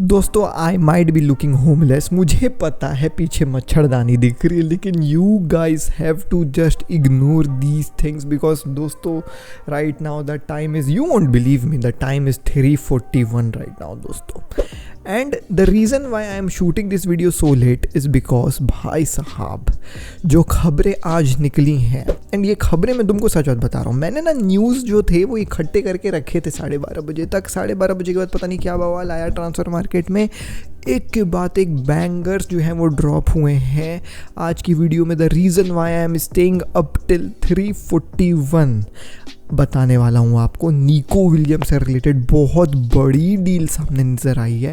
दोस्तों I might be looking homeless, मुझे पता है पीछे मच्छरदानी दिख रही है, लेकिन you guys have to just ignore these things because दोस्तों right now the time is, you won't believe me, the time is 3:41 right now दोस्तों. And the reason why I am shooting this video so late is because भाई साहब जो खबरें आज निकली हैं, and ये खबरें मैं तुमको सच बात बता रहा हूँ, मैंने ना न्यूज़ जो थे वो इकट्ठे करके रखे थे 12:30 बजे तक. 12:30 बजे के बाद पता नहीं क्या बवाल आया ट्रांसफ़र मार्केट में, एक के बाद एक बैंगर्स जो हैं वो ड्रॉप हुए हैं. आज की वीडियो में the reason why I am staying up till 3:41 बताने वाला हूँ आपको. निको विलियम्स से रिलेटेड बहुत बड़ी डील सामने नज़र आई है,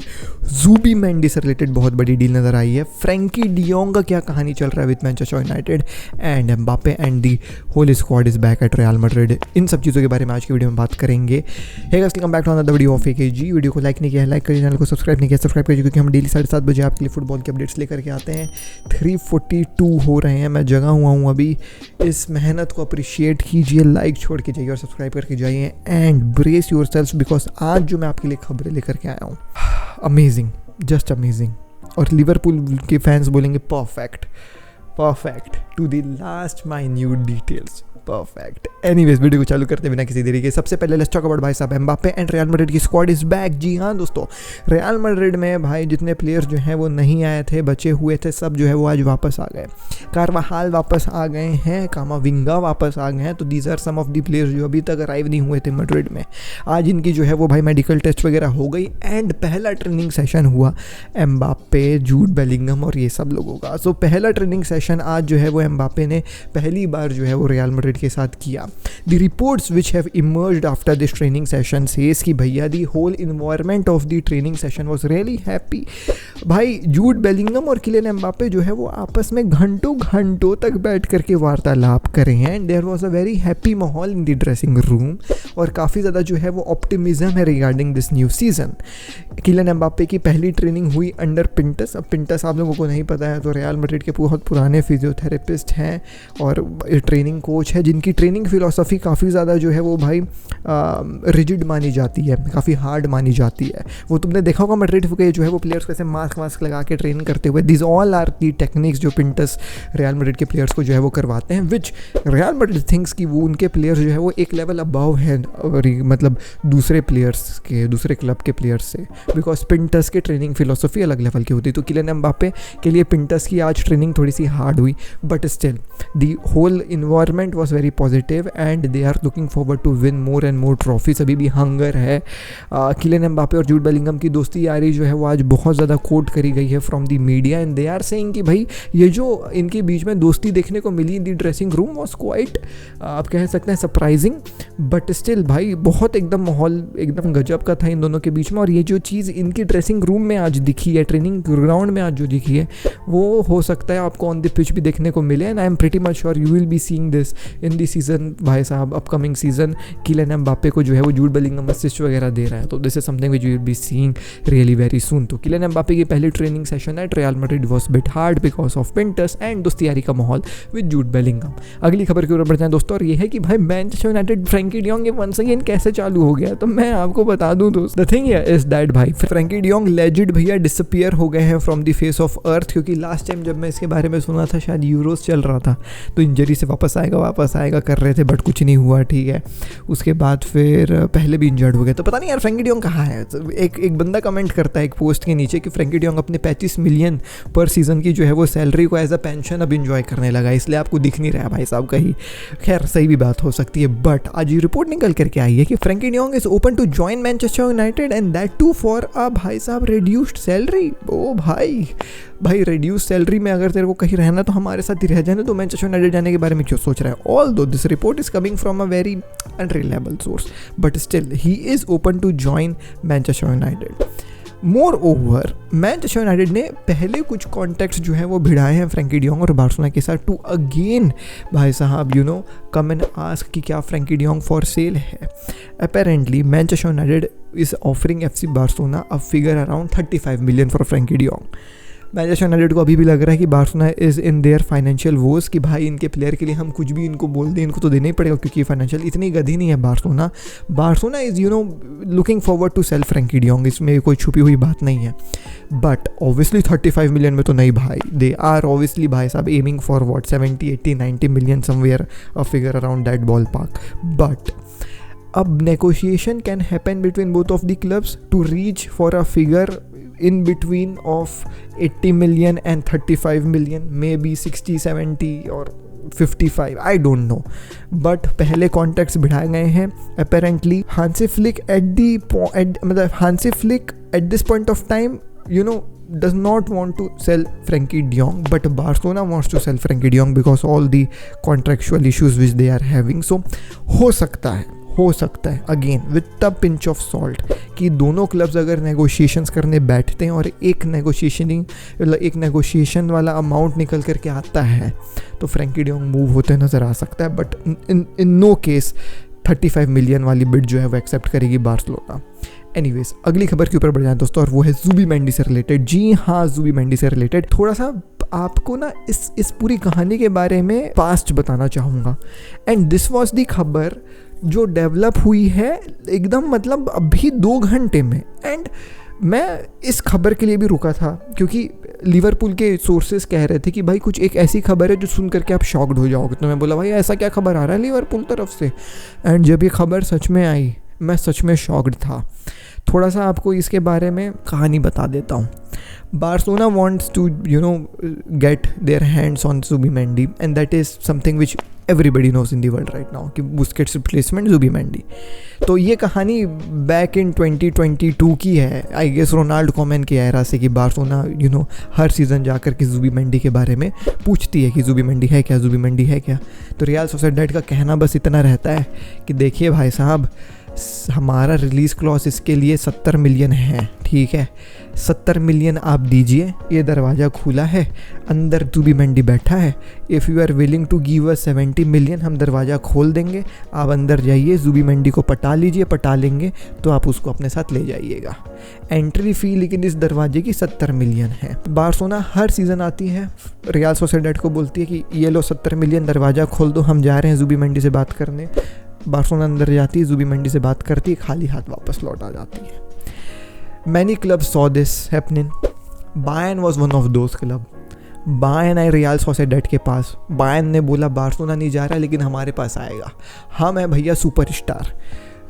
ज़ूबी मेंडी से रिलेटेड बहुत बड़ी डील नज़र आई है, फ्रैंकी डियोंग का क्या कहानी चल रहा है with Manchester United, and Mbappe and the whole squad is back at Real Madrid. इन सब चीज़ों के बारे में आज की वीडियो में बात करेंगे. Hey guys, welcome back to another video of AKG. Video को लाइक नहीं किया है लाइक करिए, चैनल को सब्सक्राइब नहीं किया सब्सक्राइब करिए, क्योंकि हम डेली 7:30 बजे आपके लिए फुटबॉल के अपडेट्स लेकर के आते हैं. 3:42 हो रहे हैं, मैं जगा हुआ हूँ अभी. इस मेहनत को अप्रिशिएट कीजिए, लाइक छोड़ के जाइए और सब्सक्राइब करके जाइए and brace your self because आज जो मैं आपके लिए खबरें लेकर के आया हूँ, अमेजिंग, जस्ट अमेजिंग. और लिवरपूल के फैंस बोलेंगे perfect perfect to the last minute details, perfect. Anyways, video को चालू करते बिना किसी देरी के सबसे पहले लेट्स टॉक अबाउट भाई साहब एम्बापे एंड रियल मैड्रिड की स्क्वाड इज बैक. जी हाँ दोस्तों, रियल मैड्रिड में भाई जितने प्लेयर्स जो हैं वो नहीं आए थे, बचे हुए थे, सब जो है वो आज वापस आ गए. कारवाहाल वापस आ गए हैं, कामाविंगा वापस आ गए हैं. तो these are some of the players जो अभी तक अराइव नहीं हुए थे मैड्रिड में. आज इनकी जो है वो भाई मेडिकल टेस्ट वगैरह हो गई एंड पहला ट्रेनिंग सेशन हुआ एम्बापे, जूड बेलिंगम और ये सब लोगों का. सो पहला ट्रेनिंग सेशन आज जो है वो एम्बापे ने पहली बार जो है वो रियल मैड्रिड के साथ किया. The reports which have emerged after this training session says कि भैया the whole environment of the training session was really happy. भाई जूड बेलिंगम और किलियन एम्बापे जो है वो आपस में घंटों घंटों तक बैठ करके वार्तालाप करें हैं and there was a very happy माहौल इन द ड्रेसिंग रूम और काफ़ी ज़्यादा जो है वो ऑप्टिमिज्म है regarding this new season. Kylian Mbappe की पहली ट्रेनिंग हुई अंडर पिंटस. अब पिंटस आप लोगों को नहीं पता है तो रियल मैड्रिड के बहुत पुराने फिजियोथेरेपिस्ट हैं और ट्रेनिंग कोच है, जिनकी ट्रेनिंग फिलॉसफी काफ़ी ज़्यादा जो है वो भाई रिजिड मानी जाती है, काफ़ी हार्ड मानी जाती है. वो तुमने देखा होगा मैड्रिड के जो है वो प्लेयर्स को ऐसे मास्क लगा के ट्रेन करते हुए. This all are the techniques जो पिंटस रियल मैड्रिड के प्लेयर्स को जो है वो करवाते हैं, विच रियल मैड्रिड थिंक्स कि वो उनके प्लेयर्स जो है वो एक लेवल अबव है, मतलब दूसरे प्लेयर्स के, दूसरे क्लब के प्लेयर्स से, बिकॉज पिंटस के ट्रेनिंग फिलॉसफी अलग लेवल की होती. तो किलियन एम्बापे के लिए पिंटस की आज ट्रेनिंग थोड़ी सी हार्ड हुई, but still the whole environment was very positive and they are looking forward to win more and more trophies. अभी भी हंगर है. किलियन एम्बापे और जूड बेलिंगम की दोस्ती यारी जो है वो आज बहुत ज़्यादा कोट करी गई है from the media and they are saying कि भाई ये जो इनके बीच में दोस्ती देखने को मिली in the dressing room was quite, आप कह सकते हैं सरप्राइजिंग, बट स्टिल भाई बहुत एकदम माहौल एकदम गजब का था इन दोनों के बीच में. और ये जो चीज़ इनकी ड्रेसिंग रूम में आज दिखी है, ट्रेनिंग ग्राउंड में आज जो दिखी है, वो हो सकता है आपको ऑन द पिच भी देखने को मिले and I am pretty much sure you will be seeing this in the season. भाई साहब अपकमिंग सीजन किलियन एम्बापे को जो है वो जूड बेलिंगम असिस्ट वगैरह दे रहा है, तो this is something which you will be seeing really very soon. तो किलियन एम्बापे की पहली training session at Real Madrid was bit hard because of Pintus and दोस्ती का माहौल विद जूड बेलिंगम. अगली खबर की ओर बढ़ते हैं दोस्तों, और ये है कि भाई मैनचेस्टर यूनाइटेड फ्रैंकी डियोंग ये वंस अगेन कैसे चालू हो गया. तो मैं आपको बता दूं दोस्त, द थिंग इज दैट भाई फ्रैंकी डियोंग लेजेंड भैया डिसअपीयर हो गए हैं from the face of earth, क्योंकि लास्ट टाइम जब मैं इसके बारे में सुना था शायद यूरोस चल रहा था तो इंजरी से वापस आएगा कर रहे थे, बट कुछ नहीं हुआ. ठीक है, उसके बाद फिर पहले भी इंजर्ड हो गए. तो पता नहीं यार फ्रैंकी डियोंग कहाँ है. एक बंदा कमेंट करता है एक पोस्ट के नीचे कि फ्रैंकी डियोंग अपने 35 मिलियन पर सीजन की जो है वो सैलरी को एज अ पेंशन अब इंजॉय करने लगा, इसलिए आपको दिख नहीं रहा भाई साहब कहीं. खैर सही भी बात हो सकती है, बट आज ये रिपोर्ट निकल करके आई है कि Frenkie de Jong is open to join Manchester United and that too for a भाई साहब रिड्यूस्ड सैलरी. ओ भाई रिड्यूस सैलरी में अगर तेरे को कहीं रहना तो हमारे साथ ही रह जाने, तो मैनचेस्टर यूनाइटेड जाने के बारे में क्यों सोच रहा है. Although this report is coming from a very unreliable source, but still he is open to join Manchester United. Moreover Manchester United ने पहले कुछ कॉन्टैक्ट्स जो हैं वो भिड़ाए हैं फ्रैंकी डियोंग और बार्सिलोना के साथ टू अगेन भाई साहब you know come and ask कि क्या फ्रैंकी डियोंग फॉर सेल है. Apparently Manchester United is offering FC Barcelona a figure around 35 million for Frenkie de Jong. Manchester United को अभी भी लग रहा है कि Barcelona is in their financial woes, कि भाई इनके प्लेयर के लिए हम कुछ भी इनको बोल दें, इनको तो देना ही पड़ेगा, क्योंकि फाइनेंशियल इतनी गधी नहीं है Barcelona is looking forward to sell Frenkie de Jong, इसमें कोई छुपी हुई बात नहीं है। बट ऑब्वियसली 35 मिलियन में तो नहीं भाई, दे आर ऑब्वियसली भाई साहब aiming for what 70, 80, 90 million somewhere, a figure around that ball park. But अब negotiation can happen between both of the clubs to reach for a figure in between of 80 million and 35 million, maybe 60, 70 or 55, I don't know. But पहले contacts बिठाए गए हैं apparently। Hansi Flick at this point of time does not want to sell Frankie de Jong, but Barcelona wants to sell Frankie de Jong because all the contractual issues which they are having। So हो सकता है again with a pinch of salt कि दोनों clubs अगर negotiations करने बैठते हैं और एक नेगोशिएशन वाला अमाउंट निकल करके आता है तो फ्रैंकी de Jong मूव होते नज़र आ सकता है। But in no case 35 million वाली बिड जो है वो एक्सेप्ट करेगी बार्सिलोना। एनीवेज, अगली खबर के ऊपर बढ़ जाए दोस्तों, और वो है ज़ुबिमेंडी से रिलेटेड। जी हाँ, ज़ुबिमेंडी से रिलेटेड थोड़ा सा आपको ना इस पूरी कहानी के बारे में पास्ट बताना चाहूँगा। एंड दिस वॉज दी खबर जो डेवलप हुई है एकदम मतलब अभी 2 घंटे में। एंड मैं इस खबर के लिए भी रुका था क्योंकि लिवरपूल के सोर्सेज कह रहे थे कि भाई कुछ एक ऐसी खबर है जो सुन करके आप शॉक्ड हो जाओगे। तो मैं बोला भाई ऐसा क्या खबर आ रहा है लिवरपूल तरफ से। एंड जब ये खबर सच में आई मैं सच में शॉक्ड था। थोड़ा सा आपको इसके बारे में कहानी बता देता हूँ। Barcelona wants to get their hands on Zubimendi, and that is something which everybody knows in the world right now कि Busquets replacement Zubimendi। तो ये कहानी बैक इन 2022 की है, आई गेस रोनाल्ड कोमन की एरा से, कि बार्सिलोना हर season जाकर के Zubimendi के बारे में पूछती है कि Zubimendi है क्या। तो रियल सोसाइडेड का कहना बस इतना रहता है कि देखिए भाई साहब, हमारा रिलीज़ क्लॉज इसके लिए 70 मिलियन है, ठीक है, 70 मिलियन आप दीजिए, ये दरवाज़ा खुला है, अंदर ज़ुबिमेंडी बैठा है, if you are willing to give us 70 million हम दरवाज़ा खोल देंगे, आप अंदर जाइए, ज़ुबिमेंडी को पटा लेंगे तो आप उसको अपने साथ ले जाइएगा। एंट्री फ़ी लेकिन इस दरवाजे की 70 मिलियन है। बार्सिलोना हर सीज़न आती है, रियल सोसाइडेड को बोलती है कि ये लो 70 मिलियन, दरवाज़ा खोल दो, हम जा रहे हैं ज़ुबिमेंडी से बात करने। बार्सिलोना अंदर जाती है, ज़ुबिमेंडी से बात करती है, खाली हाथ वापस लौट आ जाती है। Many clubs saw this happening. Bayern was one of those club. Bayern आए रियल सोसाइडेड के पास। Bayern ने बोला बार्सिलोना नहीं जा रहा लेकिन हमारे पास आएगा, हम है भैया सुपरस्टार।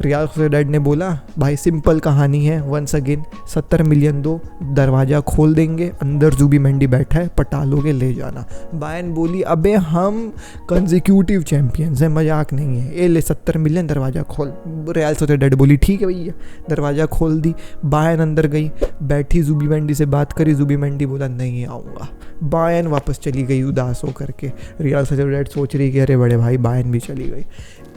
रियल सोसाइडेड ने बोला भाई सिंपल कहानी है, वंस अगेन 70 मिलियन दो, दरवाज़ा खोल देंगे, अंदर ज़ुबिमेंडी बैठा है, पटा लोगे, ले जाना। बायर्न बोली अबे हम कंसेक्यूटिव चैंपियंस हैं, मजाक नहीं है, ये ले 70 मिलियन, दरवाज़ा खोल। रियल सोसाइडेड बोली ठीक है भैया, दरवाज़ा खोल दी। बायर्न अंदर गई, बैठी, ज़ुबिमेंडी से बात करी, ज़ुबिमेंडी बोला नहीं आऊँगा। बायर्न वापस चली गई उदास होकर के। रियल सोसाइडेड सोच रही कि अरे बड़े भाई बायर्न भी चली गई।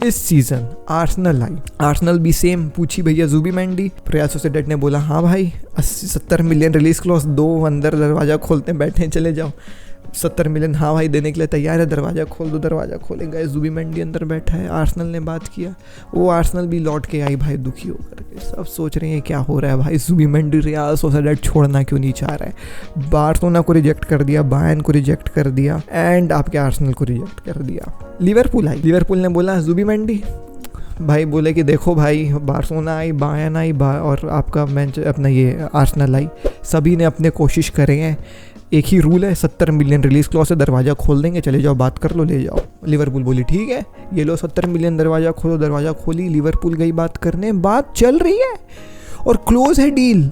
इस सीज़न आर्सेनल आई, आर्सेनल भी सेम, पूछी भैया ज़ुबिमेंडी, रियल सोसाइडेड ने बोला हाँ भाई 70 मिलियन रिलीज़ क्लॉज दो, अंदर दरवाज़ा खोलते हैं, बैठे चले जाओ। 70 मिलियन हाँ भाई देने के लिए तैयार है, दरवाज़ा खोल दो, दरवाज़ा खोले गए, ज़ुबिमेंडी अंदर बैठा है। आर्सेनल ने बात किया, वो आर्सेनल भी लौट के आई भाई दुखी होकर के। सब सोच रहे हैं क्या हो रहा है भाई, ज़ुबिमेंडी रियल सोसाइडेड छोड़ना क्यों नहीं चाह रहा है। बार्सिलोना को रिजेक्ट कर दिया, बायर्न को रिजेक्ट कर दिया, एंड आपके आर्सेनल को रिजेक्ट कर दिया। लिवरपूल आई, लिवरपूल ने बोला ज़ुबिमेंडी, भाई बोले कि देखो भाई बार्सिलोना आई, बायर्न आई और आपका मैच अपना ये आर्सेनल आई, सभी ने अपने कोशिश करे हैं, एक ही रूल है 70 मिलियन रिलीज़ क्लॉज से, दरवाज़ा खोल देंगे, चले जाओ बात कर लो, ले जाओ। लिवरपूल बोली ठीक है ये लो 70 मिलियन, दरवाज़ा खोलो, दरवाज़ा खोली, लिवरपूल गई बात करने, बात चल रही है और क्लोज है डील।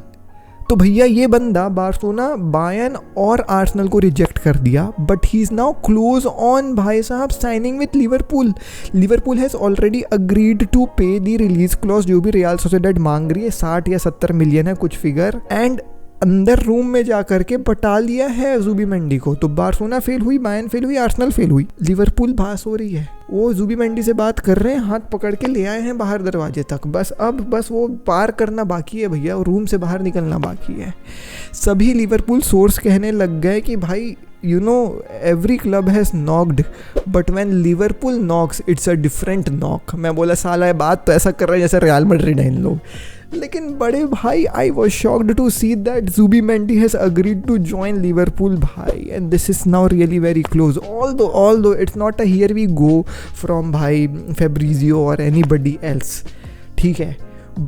तो भैया ये बंदा बार्सिलोना, बायर्न और आर्सेनल को रिजेक्ट कर दिया, but he is now close on भाई साहब signing with Liverpool. Liverpool has already agreed to pay the release clause जो भी रियल सोसाइडेड मांग रही है, 60 या 70 मिलियन है कुछ फिगर, एंड अंदर रूम में जा करके पटा लिया है ज़ुबिमेंडी को। तो बार्सिलोना फेल हुई, बायर्न फेल हुई, आर्सेनल फेल हुई, लिवरपूल पास हो रही है। वो ज़ुबिमेंडी से बात कर रहे हैं, हाथ पकड़ के ले आए हैं बाहर दरवाजे तक, बस वो पार करना बाकी है भैया, रूम से बाहर निकलना बाकी है। सभी लिवरपूल सोर्स कहने लग गए कि भाई you know, every club has knocked, but when Liverpool knocks, it's a different knock. मैं बोला साला ये बात तो ऐसा कर रहे हैं जैसे रियल मैड्रिड है इन लोग. लेकिन बड़े भाई, I was shocked to see that Zubimendi has agreed to join Liverpool भाई, and this is now really very close. Although it's not a here we go from भाई Fabrizio or anybody else, ठीक है,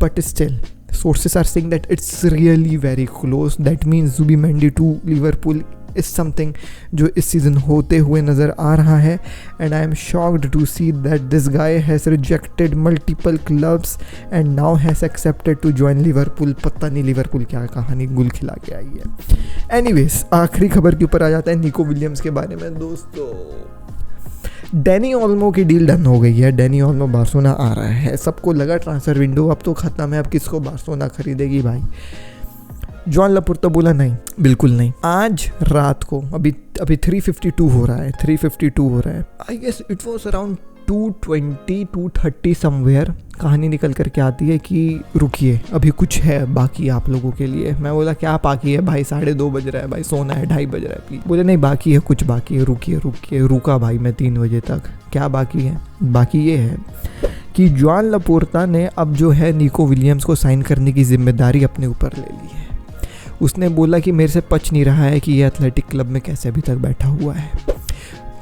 but still sources are saying that it's really very close. That means Zubimendi to Liverpool is something जो इस season होते हुए नज़र आ रहा है. And I am shocked to see that this guy has rejected multiple clubs and now has accepted to join Liverpool. पता नहीं Liverpool क्या कहानी गुल खिला के आई है. Anyways, आखिरी खबर के ऊपर आ जाता है निको विलियम्स के बारे में. दोस्तों, डैनी ओल्मो की डील डन हो गई है. डैनी ओल्मो बार्सिलोना आ रहा है. सबको लगा ट्रांसफ़र विंडो अब तो ख़त्म है, अब किसको बार्सिलोना खरीदेगी भाई. जॉन लापोर्ता बोला नहीं, बिल्कुल नहीं. आज रात को अभी 352 हो रहा है, 352 हो रहा है. I guess it was around 220 230 somewhere. कहानी निकल कर के आती है कि रुकिए अभी कुछ है बाकी आप लोगों के लिए. मैं बोला क्या बाकी है भाई, 2:30 बज रहा है भाई, सोना है, 2:30 बज रहा है. प्लीज बोले नहीं बाकी है, कुछ बाकी है, रुकिए. रुका भाई मैं 3 बजे तक. क्या बाकी है? बाकी ये है कि जॉन लापोर्ता ने अब जो है निको विलियम्स को साइन करने की जिम्मेदारी अपने ऊपर ले ली है. उसने बोला कि मेरे से पच नहीं रहा है कि ये एथलेटिक क्लब में कैसे अभी तक बैठा हुआ है.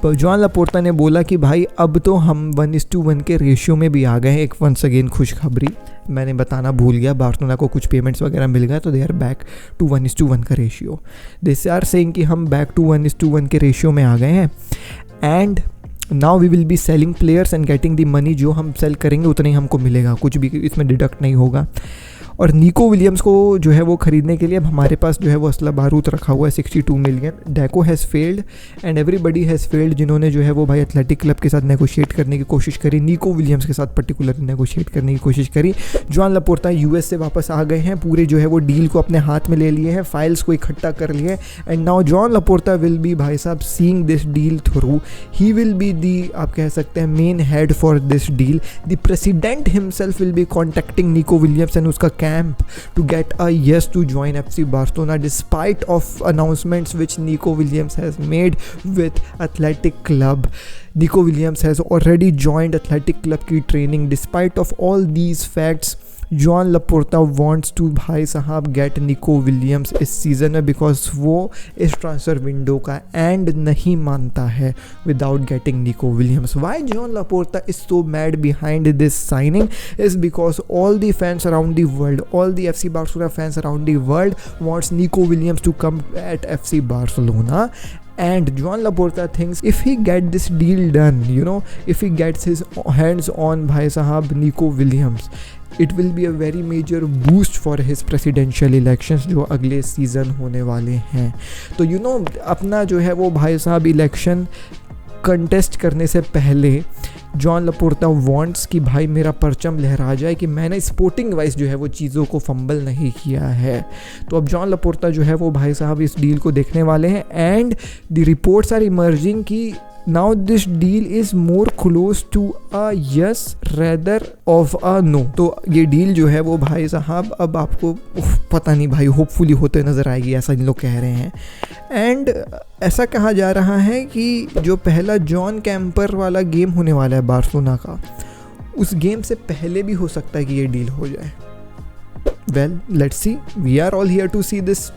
पर जॉन लापोर्ता ने बोला कि भाई अब तो हम 1:1 के रेशियो में भी आ गए हैं. एक वंस अगेन खुशखबरी मैंने बताना भूल गया, बार्सिलोना को कुछ पेमेंट्स वगैरह मिल गया तो दे आर बैक टू 1:1 का रेशियो. दिस आर सेइंग कि हम बैक टू 1:1 के रेशियो में आ गए हैं. And now we will be selling players and getting the money. जो हम सेल करेंगे उतना ही हमको मिलेगा, कुछ भी इसमें डिडक्ट नहीं होगा. और निको विलियम्स को जो है वो ख़रीदने के लिए अब हमारे पास जो है वो असला बारूद रखा हुआ है 62 million. Deco has failed and everybody has failed जिन्होंने जो है वो भाई एथलेटिक क्लब के साथ नेगोशिएट करने की कोशिश करी, निको विलियम्स के साथ पर्टिकुलरली नेगोशिएट करने की कोशिश करी. जॉन लापोर्ता यूएस से वापस आ गए हैं, पूरे जो है वो डील को अपने हाथ में ले लिए हैं, फाइल्स को इकट्ठा कर लिए. And now John Laporta will be भाई साहब seeing this deal through. He will be the, आप कह सकते हैं, main head for this deal. The president himself will be contacting Nico Williams and उसका camp to get a yes to join FC Barcelona despite of announcements which Nico Williams has made with Athletic Club. Nico Williams has already joined Athletic Club की training. Despite of all these facts, John Laporta wants to भाई साहब gate Nico Williams इस season में because वो इस transfer window का and नहीं मानता है without getting Nico Williams. Why John Laporta is so mad behind this signing is because all the fans around the world, all the FC Barcelona fans around the world wants Nico Williams to come at FC Barcelona. And Joan Laporta thinks if he get this deal done, you know, if he gets his hands on bhai sahab Nico Williams, it will be a very major boost for his presidential elections जो अगले season होने वाले हैं. तो you know अपना जो है वो भाई साहब इलेक्शन कंटेस्ट करने से पहले जॉन लापोर्ता वांट्स कि भाई मेरा परचम लहरा जाए कि मैंने स्पोर्टिंग वाइज जो है वो चीज़ों को फंबल नहीं किया है. तो अब जॉन लापोर्ता जो है वो भाई साहब इस डील को देखने वाले हैं. And the reports are emerging कि now this deal is more close to a yes rather of a no. तो ये डील जो है वो भाई साहब अब आपको पता नहीं भाई होपफुली होते नज़र आएगी, ऐसा इन लोग कह रहे हैं. एंड ऐसा कहा जा रहा है कि जो पहला जॉन कैंपर वाला गेम होने वाला है बार्सिलोना का, उस गेम से पहले भी हो सकता है कि ये डील हो जाए. Well let's see, we are all here to see this.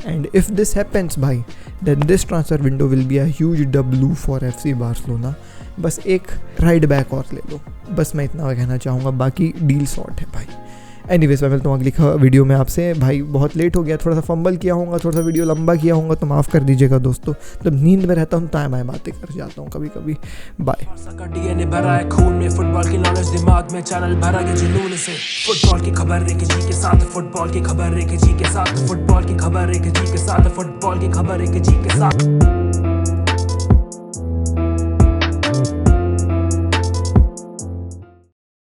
And if this happens भाई, then this transfer window will be a huge W for FC Barcelona. बस एक राइड बैक और ले लो, बस मैं इतना कहना चाहूँगा, बाकी डील सॉर्ट है भाई. एनीवेज मैं मिलता हूँ अगली वीडियो में आपसे. भाई बहुत लेट हो गया, थोड़ा सा फंबल किया होगा, थोड़ा सा वीडियो लंबा किया होगा तो माफ़ कर दीजिएगा दोस्तों. जब नींद में रहता हूँ ताए बातें कर जाता हूँ कभी कभी. बाय. भरा है खून में, फुटबॉल की नॉलेज दिमाग में, चैनल भरा के जुनून से. फुटबॉल की खबर एक जी के साथ, फुटबॉल की खबर एक जी के साथ, फुटबॉल की खबर एक जी के साथ, फुटबॉल की खबर एक जी के साथ.